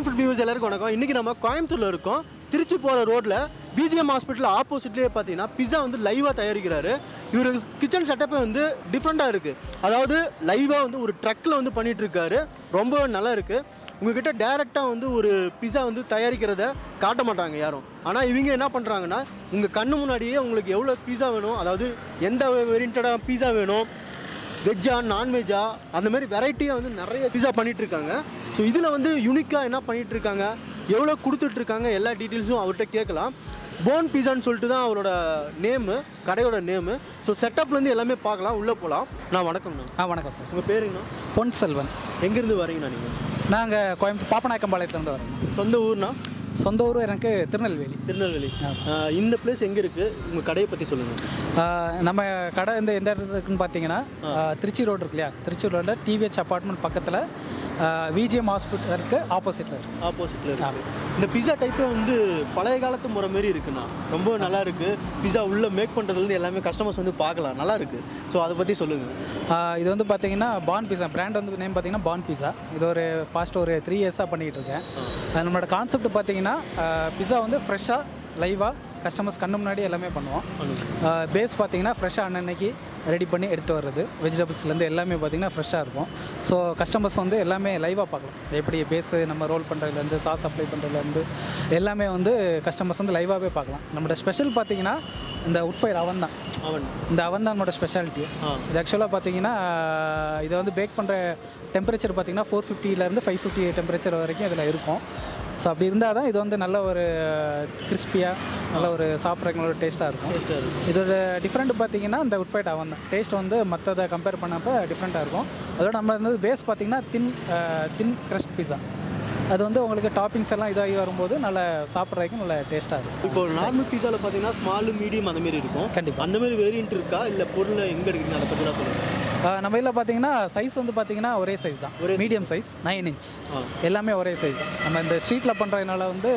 RareStreetFood viewers எல்லாருக்கும் வணக்கம். இன்றைக்கி நம்ம கோயம்புத்தூரில் இருக்கோம். திருச்சி போகிற ரோட்டில் பிஜிஎம் ஹாஸ்பிட்டல் ஆப்போசிட்லேயே பார்த்தீங்கன்னா பிஸா வந்து லைவாக தயாரிக்கிறாரு. இவர் கிச்சன் செட்டப்பே வந்து டிஃப்ரெண்ட்டாக இருக்குது. அதாவது லைவாக வந்து ஒரு ட்ரக்கில் வந்து பண்ணிகிட்ருக்காரு. ரொம்ப நல்லா இருக்குது. உங்கள்கிட்ட டேரெக்டாக வந்து ஒரு பிஸா வந்து தயாரிக்கிறத காட்ட மாட்டாங்க யாரும். ஆனால் இவங்க என்ன பண்ணுறாங்கன்னா உங்கள் கண்ணு முன்னாடியே உங்களுக்கு எவ்வளோ பிஸா வேணும், அதாவது எந்த வேரியண்ட்டாக பிஸா வேணும், வெஜ்ஜா நான்வெஜ்ஜா அந்த மாதிரி வெரைட்டியாக வந்து நிறைய பிஸா பண்ணிகிட்ருக்காங்க. ஸோ இதில் வந்து யூனிக்காக என்ன பண்ணிகிட்ருக்காங்க, எவ்வளோ கொடுத்துட்ருக்காங்க, எல்லா டீட்டெயில்ஸும் அவர்கிட்ட கேட்கலாம். போன் பிஸான்னு சொல்லிட்டு தான் அவரோட நேமு, கடையோட நேமு. ஸோ செட்டப்லேருந்து எல்லாமே பார்க்கலாம், உள்ளே போகலாம். நான் வணக்கம்ண்ணா. வணக்கம் சார். உங்கள் பேருங்கண்ணா? பொன் செல்வன். எங்கேருந்து வரீங்கண்ணா நீங்கள்? நாங்கள் கோயம்புத்தூர் பாப்பநாயக்கம்பாளையத்துலேருந்து வரோம். சொந்த ஊர்னா? சொந்த ஊர் எனக்கு திருநெல்வேலி. இந்த பிளேஸ் எங்கே இருக்குது, உங்கள் கடையை பற்றி சொல்லுங்கள். நம்ம கடை எந்த இடத்துல இருக்குன்னு பார்த்தீங்கன்னா திருச்சி ரோடு இருக்கு இல்லையா, திருச்சி ரோடில் டிவிஹெச் அப்பார்ட்மெண்ட் பக்கத்தில் விஜிஎம் ஹாஸ்பிட்டலுக்கு ஆப்போசிட்டில் இருக்குது. இந்த பிஸா டைப்பே வந்து பழைய காலத்து முறை மாரி இருக்குண்ணா. ரொம்ப நல்லா இருக்குது. பிஸா உள்ளே மேக் பண்ணுறதுலேருந்து எல்லாமே கஸ்டமர்ஸ் வந்து பார்க்கலாம், நல்லா இருக்குது. ஸோ அதை பற்றி சொல்லுங்கள். இது வந்து பார்த்தீங்கன்னா பான் பிஸா பிராண்ட் வந்து நேம் பார்த்தீங்கன்னா பான் பிஸா. இது ஒரு பாஸ்ட் ஒரு 3 இயர்ஸாக பண்ணிகிட்டு இருக்கேன். நம்மளோட கான்செப்ட் பார்த்தீங்கன்னா பிஸா வந்து ஃப்ரெஷ்ஷாக லைவாக கஸ்டமர்ஸ் கண்ணு முன்னாடி எல்லாமே பண்ணுவோம். பேஸ் பார்த்தீங்கன்னா ஃப்ரெஷ்ஷாக அன்னன்னைக்கு ரெடி பண்ணி எடுத்துகிட்டு வர்றது. வெஜிடபிள்ஸ்லேருந்து எல்லாமே பார்த்திங்கன்னா ஃப்ரெஷ்ஷாக இருக்கும். ஸோ கஸ்டமர்ஸ் வந்து எல்லாமே லைவாக பார்க்கலாம். எப்படி பேஸு நம்ம ரோல் பண்ணுறதுலேருந்து சாஸ் அப்ளை பண்ணுறதுலேருந்து எல்லாமே வந்து கஸ்டமர்ஸ் வந்து லைவாகவே பார்க்கலாம். நம்மளோட ஸ்பெஷல் பார்த்திங்கன்னா இந்த உட்ஃபயர் அவன் தான். இந்த அவன் தான் நம்மளோட ஸ்பெஷாலிட்டி. இது ஆக்சுவலாக பார்த்திங்கன்னா இதை வந்து பேக் பண்ணுற டெம்பரேச்சர் பார்த்திங்கன்னா 450 550 டெம்பரேச்சர் வரைக்கும் இதில் இருக்கும். ஸோ அப்படி இருந்தால் தான் இது வந்து நல்ல ஒரு கிறிஸ்பியாக நல்ல ஒரு சாப்பிட்றவங்களோட டேஸ்ட்டாக இருக்கும். இதோட டிஃப்ரெண்ட் பார்த்திங்கன்னா இந்த உட்ஃபைட் அவன் தான் டேஸ்ட் வந்து மற்றதை கம்பேர் பண்ணப்போ டிஃப்ரெண்ட்டாக இருக்கும். அதோட நம்ம வந்து பேஸ் பார்த்திங்கன்னா தின் க்ரஸ்ட் பிஸா. அது வந்து உங்களுக்கு டாப்பிங்ஸ் எல்லாம் இதாகி வரும்போது நல்லா சாப்பிட்றதுக்கு நல்ல டேஸ்ட்டாக இருக்கும். இப்போ நார்மல் பீஸாவில் பார்த்தீங்கன்னா ஸ்மால் மீடியம் அந்தமாரி இருக்கும். கண்டிப்பாக அந்தமாரி வேரியன்ட் இருக்கா, இல்லை பொருள் எங்கே எடுக்குறீங்க அதை பற்றி தான் சொல்லுங்கள். நம்ம இதில் பார்த்தீங்கன்னா சைஸ் வந்து பார்த்தீங்கன்னா ஒரே சைஸ் தான், ஒரு மீடியம் சைஸ் 9 inch எல்லாமே ஒரே சைஸ் தான். நம்ம இந்த ஸ்ட்ரீட்டில் பண்ணுறதுனால வந்து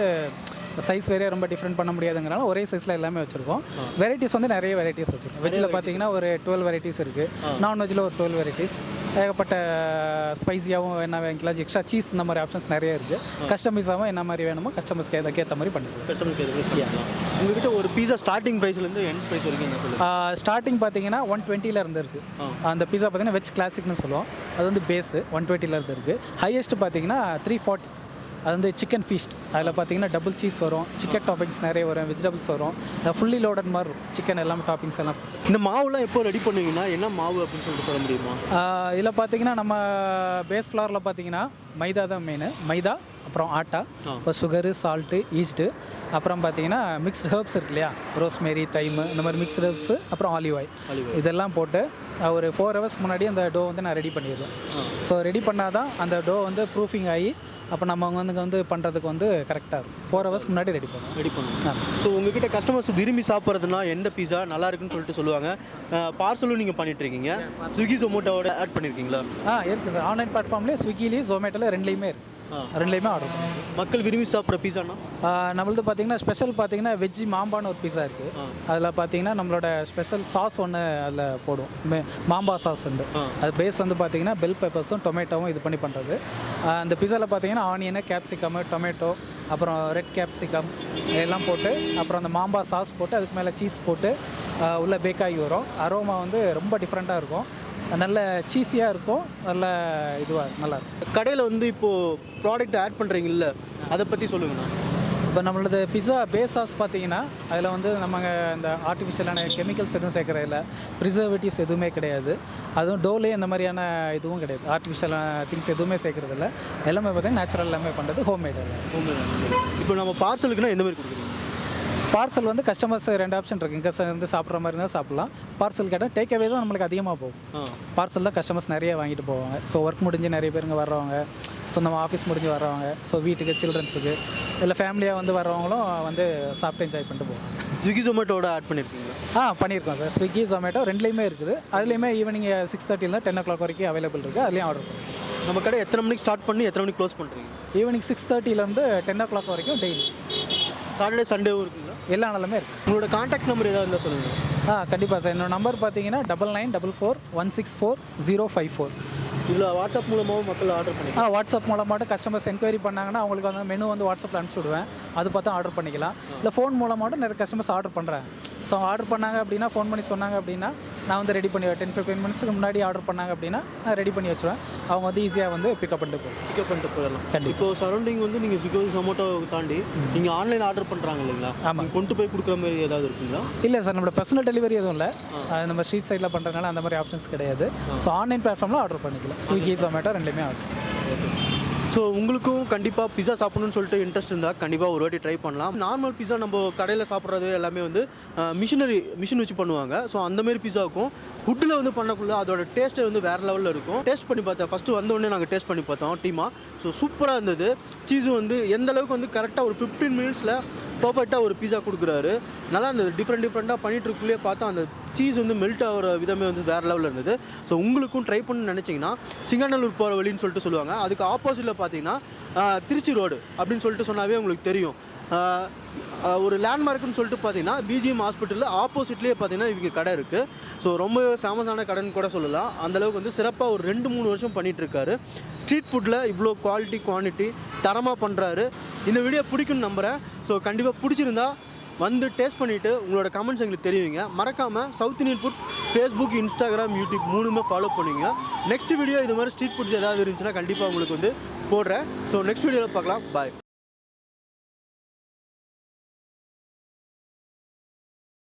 சைஸ் வேறே ரொம்ப டிஃப்ரெண்ட் பண்ண முடியாதுங்கிறனால ஒரே சைஸில் எல்லாமே வச்சுருக்கோம். வெரைட்டிஸ் வந்து நிறைய வெரைட்டிஸ் வச்சுருக்கோம். வெஜ்ஜில் பார்த்தீங்கன்னா ஒரு 12 வெரைட்டிஸ் இருக்குது. நான்வெஜ்ஜில் ஒரு 12 வெரைட்டிஸ். ஏகப்பட்ட ஸ்பைஸியாகவும் என்ன வாங்கிக்கலாம், எக்ஸ்ட்ரா சீஸ் இந்த மாதிரி ஆப்ஷன்ஸ் நிறைய இருக்குது. கஸ்டமைஸாகவும் என்ன மாதிரி வேணுமோ கஸ்டமர்ஸ்க்கு ஏற்ற மாதிரி பண்ணிக்கலாம். கஸ்டமருக்கு உங்கள்கிட்ட ஒரு பீஸா ஸ்டார்டிங் ப்ரைஸ்லேருந்து எண்ட் ப்ரைஸ் வரைக்கும் ஸ்டார்டிங் பார்த்தீங்கன்னா 120 இருக்குது. அந்த பீஸா பார்த்தீங்கன்னா வெஜ் கிளாசிக்னு சொல்லுவோம். அது வந்து பேஸு 120 இருக்குது. ஹையஸ்ட் பார்த்தீங்கன்னா 340. அது வந்து சிக்கன் ஃபீஸ்ட். அதில் பார்த்தீங்கன்னா டபுள் சீஸ் வரும், சிக்கன் டாப்பிங்ஸ் நிறைய வரும், வெஜிடபிள்ஸ் வரும், ஃபுல்லி லோடட் மாதிரி இருக்கும் சிக்கன் எல்லாமே டாப்பிங்ஸ் எல்லாம். இந்த மாவுலாம் எப்போ ரெடி பண்ணுவீங்கன்னா என்ன மாவு அப்படின்னு சொல்லிட்டு சொல்ல முடியுமா? இதில் பார்த்தீங்கன்னா நம்ம பேஸ் ஃப்ளாரில் பார்த்தீங்கன்னா மைதா தான் மெயின். மைதா, அப்புறம் ஆட்டா, இப்போ சுகரு, சால்ட்டு, ஈஸ்ட்டு, அப்புறம் பார்த்தீங்கன்னா மிக்ஸ்டு ஹர்ப்ஸ் இருக்கு இல்லையா, ரோஸ்மேரி, தைமு, இந்த மாதிரி மிக்ஸ்டு ஹர்ப்ஸு, அப்புறம் ஆலிவ் ஆயில் இதெல்லாம் போட்டு ஒரு 4 hours முன்னாடி அந்த டோ வந்து நான் ரெடி பண்ணிடுவேன். ஸோ ரெடி பண்ணால் தான் அந்த டோ வந்து ப்ரூஃபிங் ஆகி அப்போ நம்ம வந்து பண்ணுறதுக்கு வந்து கரெக்டாக இருக்கும். 4 hours முன்னாடி ரெடி பண்ணுவோம். ஸோ உங்ககிட்ட கஸ்டமர்ஸ் விரும்பி சாப்பிட்றதுனா எந்த பீஸா நல்லா இருக்குன்னு சொல்லிட்டு சொல்லுவாங்க. பார்சலும் நீங்கள் பண்ணிட்டுருக்கீங்க. ஸ்விக்கி ஜொமேட்டோட ஆட் பண்ணியிருக்கீங்களா? இருக்குது சார். ஆன்லைன் பிளாட்ஃபார்ம்லேயே ஸ்விக்கிலேயும் ஜொமேட்டோவில் ரெண்டுலேயுமே இருக்குது. ரெண்டுலேயுமே ஆர்டர் பண்ணுவோம். மக்கள் விரும்பி சாப்பிட்ற பீஸானா நம்மளது பார்த்தீங்கன்னா ஸ்பெஷல் பார்த்தீங்கன்னா வெஜ்ஜி மாம்பான்னு ஒரு பீஸா இருக்குது. அதில் பார்த்தீங்கன்னா நம்மளோட ஸ்பெஷல் சாஸ் ஒன்று அதில் போடுவோம், மாம்பா சாஸ் உண்டு. அது பேஸ் வந்து பார்த்தீங்கன்னா பெல் பெப்பர்ஸும் டொமேட்டோவும் இது பண்ணி பண்ணுறது. அந்த பீஸாவில் பார்த்தீங்கன்னா ஆனியனு, கேப்சிகம், டொமேட்டோ, அப்புறம் ரெட் கேப்சிகம் எல்லாம் போட்டு அப்புறம் அந்த மாம்பா சாஸ் போட்டு அதுக்கு மேலே சீஸ் போட்டு உள்ளே பேக்காகி வரும். அரோமா வந்து ரொம்ப டிஃப்ரெண்ட்டாக இருக்கும், நல்ல சீஸியாக இருக்கும், நல்ல இதுவாக நல்லாயிருக்கும். கடையில் வந்து இப்போது ப்ராடக்ட் ஆட் பண்ணுறீங்கல்ல, அதை பற்றி சொல்லுங்கண்ணா. இப்போ நம்மளது பிஸா பேஸ் சாஸ் பார்த்தீங்கன்னா அதில் வந்து நம்ம இந்த ஆர்டிஃபிஷியலான கெமிக்கல்ஸ் எதுவும் சேர்க்குறதில்ல, ப்ரிசர்வேட்டிவ்ஸ் எதுவுமே கிடையாது. அதுவும் டோலே இந்த மாதிரியான இதுவும் கிடையாது, ஆர்டிஃபிஷியலான திங்ஸ் எதுவுமே சேர்க்குறதில்ல. எல்லாமே பார்த்தீங்கன்னா நேச்சுரல் எல்லாமே பண்ணுறது ஹோம்மேடு. இப்போ நம்ம பார்சலுக்குன்னா எந்த மாதிரி கொடுக்குறீங்க? பார்சல் வந்து கஸ்டமர்ஸ் 2 ஆப்ஷன் இருக்குது. இங்கே வந்து சாப்பிட்ற மாதிரி இருந்தால் சாப்பிட்லாம். பார்சல் கேட்டால் டேக் அவே தான் நம்மளுக்கு அதிகமாக போகும். பார்சல் தான் கஸ்டமர்ஸ் நிறைய வாங்கிட்டு போவாங்க. ஸோ ஒர்க் முடிஞ்சு நிறைய பேருங்க வர்றவங்க, ஸோ நம்ம ஆஃபீஸ் முடிஞ்சு வர்றவங்க, ஸோ வீட்டுக்கு சில்ட்ரன்ஸுக்கு இல்லை ஃபேமிலியாக வந்து வர்றவங்களும் வந்து சாப்பிட்டு என்ஜாய் பண்ணிட்டு போவாங்க. ஸ்விக்கி ஜொமேட்டோட ஆட் பண்ணியிருக்கீங்களா? பண்ணியிருக்கோம் சார். ஸ்விக்கி ஜொமேட்டோ ரெண்டுலேயுமே இருக்குது. அதுலேயுமே ஈவினிங் 6:30 10 o'clock வரைக்கும் அவைலபிள் இருக்குது. அதுலேயும் ஆர்டர் பண்ணுறோம். நம்ம கடை எத்தனை மணிக்கு ஸ்டார்ட் பண்ணி எத்தனை மணிக்கு க்ளோஸ் பண்ணுறீங்க? ஈவினிங் 6:30 10 o'clock வரைக்கும் டெய்லி. சாட்டர்டே சண்டேவும் இருக்குங்களா? எல்லா நாளுமே இருக்குது. உங்களோட காண்டாக்ட் நம்பர் ஏதாவது இருந்தால் சொல்லுங்கள். கண்டிப்பாக சார். என்னோட நம்பர் பார்த்தீங்கன்னா 9944164054. இதில் வாட்ஸ்அப் மூலமாகவும் மக்கள் ஆர்டர் பண்ணி வாட்ஸ்அப் மூலமாட்டு கஸ்டமர்ஸ் என்கொயரி பண்ணாங்கன்னா அவங்களுக்கு வந்து மெனு வந்து வாட்ஸ்அப்பில் அனுப்பிச்சி விடுவேன். அது பார்த்தா ஆர்டர் பண்ணிக்கலாம். இல்லை ஃபோன் மூலமாட்டும் நிறைய கஸ்டமர்ஸ் ஆர்டர் பண்ணுறேன். ஸோ ஆர்டர் பண்ணாங்க அப்படின்னா ஃபோன் பண்ணி சொன்னாங்க அப்படின்னா நான் வந்து ரெடி பண்ணி 10-15 மினிட்ஸ்க்கு முன்னாடி ஆர்டர் பண்ணாங்க அப்படின்னா நான் ரெடி பண்ணி வச்சுருவேன். அவங்க வந்து ஈஸியாக வந்து பிக்கப் பண்ணிட்டு போயிடலாம். கண்டிப்பாக. இப்போ சரௌண்டிங் வந்து நீங்கள் ஸ்விக்கி சொமோட்டோ தாண்டி நீங்கள் ஆன்லைன் ஆர்டர் பண்ணுறாங்க இல்லைங்களா? ஆமாம். கொண்டு போய் கொடுக்குற மாதிரி ஏதாவது இருக்குங்களா? இல்லை சார், நம்மளோட பர்சனல் டெலிவரி எதுவும் இல்லை. நம்ம ஸ்ட்ரீட் சைடில் பண்ணுறதுனால அந்த மாதிரி ஆப்ஷன்ஸ் கிடையாது. ஸோ ஆன்லைன் பிளாட்ஃபார்மில் ஆர்டர் பண்ணிக்கலாம். ஸ்விக்கி சொமேட்டோ ரெண்டுமே ஆகும். ஸோ உங்களுக்கும் கண்டிப்பாக பிஸா சாப்பிடணும்னு சொல்லிட்டு இன்ட்ரெஸ்ட் இருந்தால் கண்டிப்பாக ஒரு வாட்டி ட்ரை பண்ணலாம். நார்மல் பிஸா நம்ம கடையில் சாப்பிட்றது எல்லாமே வந்து மிஷின் வச்சு பண்ணுவாங்க. ஸோ அந்தமாரி பிஸாவுக்கும் ஃபுட்டில் வந்து பண்ணக்குள்ள அதோட டேஸ்ட்டே வந்து வேறு லெவலில் இருக்கும். டேஸ்ட் பண்ணி பார்த்தேன். ஃபஸ்ட்டு வந்தோடனே நாங்கள் டேஸ்ட் பண்ணி பார்த்தோம் டீமாக. ஸோ சூப்பராக இருந்தது. சீஸும் வந்து எந்த அளவுக்கு வந்து கரெக்டாக ஒரு 15 மினிட்ஸில் பர்ஃபெக்டாக ஒரு பீஸா கொடுக்குறாரு. நல்லா இருந்தது. டிஃப்ரெண்ட்டாக பண்ணிகிட்ருக்குள்ளே பார்த்தா அந்த சீஸ் வந்து மெல்ட் ஆகிற விதமே வந்து வேறு லெவலில் இருந்தது. ஸோ உங்களுக்கும் ட்ரை பண்ணு நினச்சிங்கன்னா சிங்காநல்லூர் போகிற வழின்னு சொல்லிட்டு சொல்லுவாங்க. அதுக்கு ஆப்போசிட்டில் பார்த்தீங்கன்னா திருச்சி ரோடு அப்படின்னு சொல்லிட்டு சொன்னாவே உங்களுக்கு தெரியும். ஒரு லேண்ட்மார்க்குன்னு சொல்லிட்டு பார்த்தீங்கன்னா பிஜிஎம் ஹாஸ்பிட்டலில் ஆப்போசிட்லேயே பார்த்தீங்கன்னா இவங்க கடை இருக்குது. ஸோ ரொம்ப ஃபேமஸான கடைன்னு கூட சொல்லலாம். அந்தளவுக்கு வந்து சிறப்பாக ஒரு 2-3 வருஷம் பண்ணிகிட்ருக்காரு. ஸ்ட்ரீட் ஃபுட்டில் இவ்வளோ குவான்டிட்டி தரமாக பண்ணுறாரு. இந்த வீடியோ பிடிக்குன்னு நம்புகிறேன். ஸோ கண்டிப்பாக பிடிச்சிருந்தா வந்து டேஸ்ட் பண்ணிவிட்டு உங்களோட கமெண்ட்ஸ் எங்களுக்கு தெரிவிங்க. மறக்காமல் south Indian food Facebook, Instagram, YouTube 3மே ஃபாலோ பண்ணுவீங்க. நெக்ஸ்ட் வீடியோ இது மாதிரி ஸ்ட்ரீட் ஃபுட்ஸ் ஏதாவது இருந்துச்சுன்னா கண்டிப்பாக உங்களுக்கு வந்து போடுறேன். ஸோ நெக்ஸ்ட் வீடியோவில் பார்க்கலாம். பாய்.